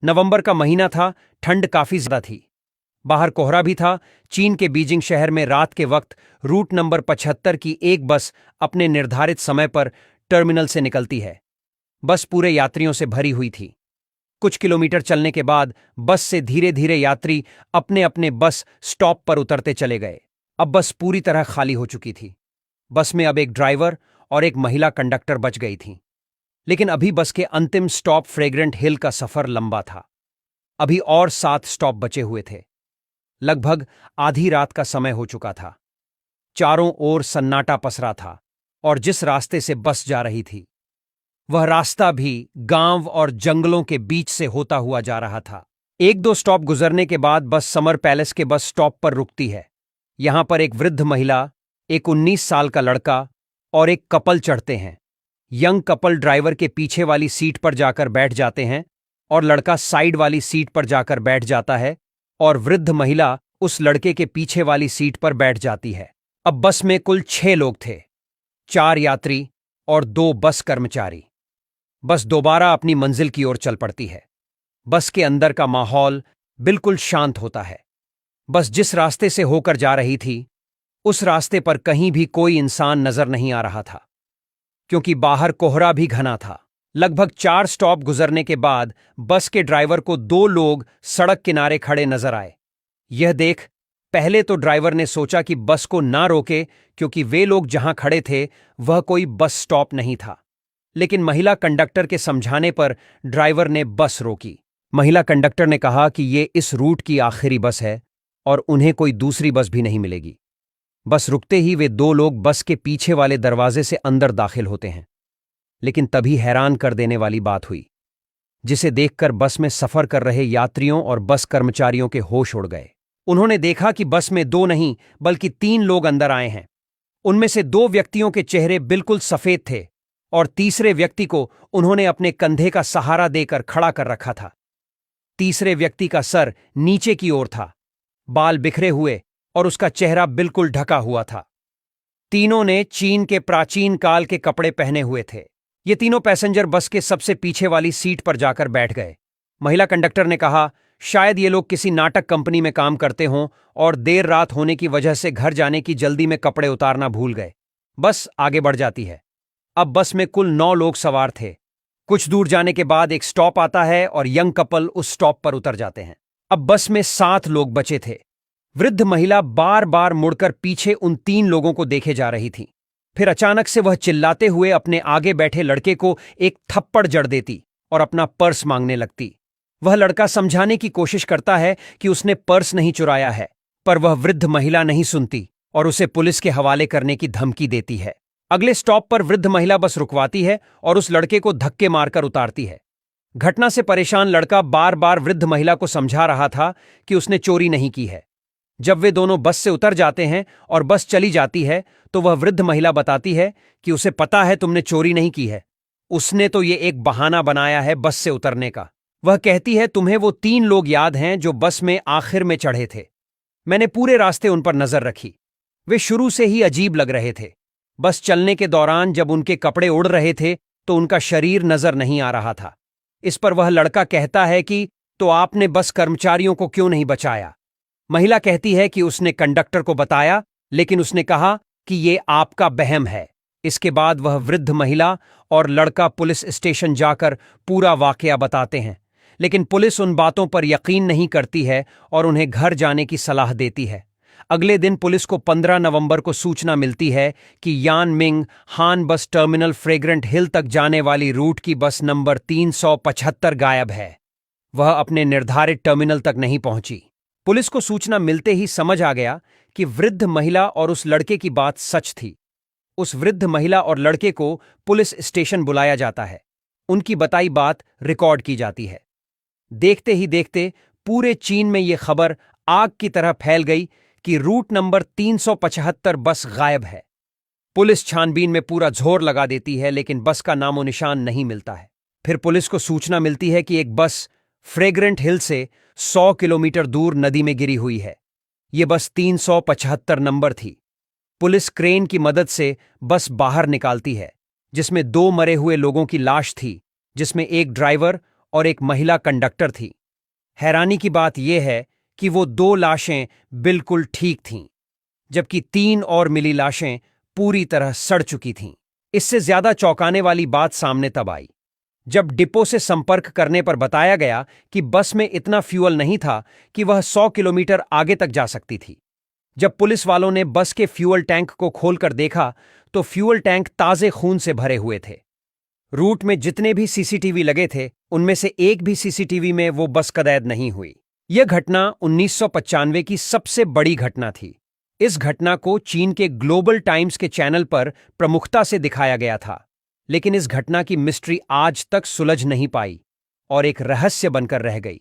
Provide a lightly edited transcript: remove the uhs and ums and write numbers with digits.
नवंबर का महीना था, ठंड काफी ज्यादा थी। बाहर कोहरा भी था। चीन के बीजिंग शहर में रात के वक्त रूट नंबर 75 की एक बस अपने निर्धारित समय पर टर्मिनल से निकलती है। बस पूरे यात्रियों से भरी हुई थी। कुछ किलोमीटर चलने के बाद बस से धीरे धीरे यात्री अपने अपने बस स्टॉप पर उतरते चले गए। अब बस पूरी तरह खाली हो चुकी थी। बस में अब एक ड्राइवर और एक महिला कंडक्टर बच गई थीं। लेकिन अभी बस के अंतिम स्टॉप फ्रेग्रेंट हिल का सफर लंबा था। अभी और 7 स्टॉप बचे हुए थे। लगभग आधी रात का समय हो चुका था। चारों ओर सन्नाटा पसरा था और जिस रास्ते से बस जा रही थी वह रास्ता भी गांव और जंगलों के बीच से होता हुआ जा रहा था। एक दो स्टॉप गुजरने के बाद बस समर पैलेस के बस स्टॉप पर रुकती है। यहां पर एक वृद्ध महिला, एक 19 साल का लड़का और एक कपल चढ़ते हैं। यंग कपल ड्राइवर के पीछे वाली सीट पर जाकर बैठ जाते हैं और लड़का साइड वाली सीट पर जाकर बैठ जाता है और वृद्ध महिला उस लड़के के पीछे वाली सीट पर बैठ जाती है। अब बस में कुल 6 लोग थे, 4 यात्री और 2 बस कर्मचारी। बस दोबारा अपनी मंजिल की ओर चल पड़ती है। बस के अंदर का माहौल बिल्कुल शांत होता है। बस जिस रास्ते से होकर जा रही थी उस रास्ते पर कहीं भी कोई इंसान नजर नहीं आ रहा था, क्योंकि बाहर कोहरा भी घना था। लगभग 4 स्टॉप गुजरने के बाद बस के ड्राइवर को 2 लोग सड़क किनारे खड़े नजर आए। यह देख पहले तो ड्राइवर ने सोचा कि बस को ना रोके, क्योंकि वे लोग जहां खड़े थे वह कोई बस स्टॉप नहीं था। लेकिन महिला कंडक्टर के समझाने पर ड्राइवर ने बस रोकी। महिला कंडक्टर ने कहा कि ये इस रूट की आखिरी बस है और उन्हें कोई दूसरी बस भी नहीं मिलेगी। बस रुकते ही वे 2 लोग बस के पीछे वाले दरवाजे से अंदर दाखिल होते हैं। लेकिन तभी हैरान कर देने वाली बात हुई, जिसे देखकर बस में सफर कर रहे यात्रियों और बस कर्मचारियों के होश उड़ गए। उन्होंने देखा कि बस में 2 नहीं बल्कि 3 लोग अंदर आए हैं। उनमें से 2 व्यक्तियों के चेहरे बिल्कुल सफेद थे और तीसरे व्यक्ति को उन्होंने अपने कंधे का सहारा देकर खड़ा कर रखा था। तीसरे व्यक्ति का सर नीचे की ओर था, बाल बिखरे हुए और उसका चेहरा बिल्कुल ढका हुआ था। तीनों ने चीन के प्राचीन काल के कपड़े पहने हुए थे। ये तीनों पैसेंजर बस के सबसे पीछे वाली सीट पर जाकर बैठ गए। महिला कंडक्टर ने कहा, शायद ये लोग किसी नाटक कंपनी में काम करते हों और देर रात होने की वजह से घर जाने की जल्दी में कपड़े उतारना भूल गए। बस आगे बढ़ जाती है। अब बस में कुल 9 लोग सवार थे। कुछ दूर जाने के बाद एक स्टॉप आता है और यंग कपल उस स्टॉप पर उतर जाते हैं। अब बस में 7 लोग बचे थे। वृद्ध महिला बार बार मुड़कर पीछे उन 3 लोगों को देखे जा रही थी। फिर अचानक से वह चिल्लाते हुए अपने आगे बैठे लड़के को एक थप्पड़ जड़ देती और अपना पर्स मांगने लगती। वह लड़का समझाने की कोशिश करता है कि उसने पर्स नहीं चुराया है, पर वह वृद्ध महिला नहीं सुनती और उसे पुलिस के हवाले करने की धमकी देती है। अगले स्टॉप पर वृद्ध महिला बस रुकवाती है और उस लड़के को धक्के मारकर उतारती है। घटना से परेशान लड़का बार बार वृद्ध महिला को समझा रहा था कि उसने चोरी नहीं की है। जब वे दोनों बस से उतर जाते हैं और बस चली जाती है तो वह वृद्ध महिला बताती है कि उसे पता है तुमने चोरी नहीं की है, उसने तो ये एक बहाना बनाया है बस से उतरने का। वह कहती है, तुम्हें वो 3 लोग याद हैं जो बस में आखिर में चढ़े थे? मैंने पूरे रास्ते उन पर नजर रखी। वे शुरू से ही अजीब लग रहे थे। बस चलने के दौरान जब उनके कपड़े उड़ रहे थे तो उनका शरीर नजर नहीं आ रहा था। इस पर वह लड़का कहता है कि तो आपने बस कर्मचारियों को क्यों नहीं बचाया? महिला कहती है कि उसने कंडक्टर को बताया, लेकिन उसने कहा कि ये आपका बहम है। इसके बाद वह वृद्ध महिला और लड़का पुलिस स्टेशन जाकर पूरा वाकया बताते हैं, लेकिन पुलिस उन बातों पर यकीन नहीं करती है और उन्हें घर जाने की सलाह देती है। अगले दिन पुलिस को 15 नवंबर को सूचना मिलती है कि यान मिंग हान बस टर्मिनल फ्रेग्रेंट हिल तक जाने वाली रूट की बस नंबर 375 गायब है। वह अपने निर्धारित टर्मिनल तक नहीं पहुंची। पुलिस को सूचना मिलते ही समझ आ गया कि वृद्ध महिला और उस लड़के की बात सच थी। उस वृद्ध महिला और लड़के को पुलिस स्टेशन बुलाया जाता है। उनकी बताई बात रिकॉर्ड की जाती है। देखते ही देखते पूरे चीन में यह खबर आग की तरह फैल गई कि रूट नंबर 375 बस गायब है। पुलिस छानबीन में पूरा जोर लगा देती है, लेकिन बस का नामो निशान नहीं मिलता है। फिर पुलिस को सूचना मिलती है कि एक बस फ्रेग्रेंट हिल से 100 किलोमीटर दूर नदी में गिरी हुई है। यह बस 375 नंबर थी। पुलिस क्रेन की मदद से बस बाहर निकालती है, जिसमें 2 मरे हुए लोगों की लाश थी, जिसमें एक ड्राइवर और एक महिला कंडक्टर थी। हैरानी की बात यह है कि वो 2 लाशें बिल्कुल ठीक थीं, जबकि 3 और मिली लाशें पूरी तरह सड़ चुकी थीं। इससे ज्यादा चौंकाने वाली बात सामने तब आई जब डिपो से संपर्क करने पर बताया गया कि बस में इतना फ्यूल नहीं था कि वह 100 किलोमीटर आगे तक जा सकती थी। जब पुलिस वालों ने बस के फ्यूल टैंक को खोलकर देखा तो फ्यूल टैंक ताजे खून से भरे हुए थे। रूट में जितने भी सीसीटीवी लगे थे उनमें से एक भी सीसीटीवी में वो बस कैद नहीं हुई। यह घटना 1995 की सबसे बड़ी घटना थी। इस घटना को चीन के ग्लोबल टाइम्स के चैनल पर प्रमुखता से दिखाया गया था, लेकिन इस घटना की मिस्ट्री आज तक सुलझ नहीं पाई और एक रहस्य बनकर रह गई।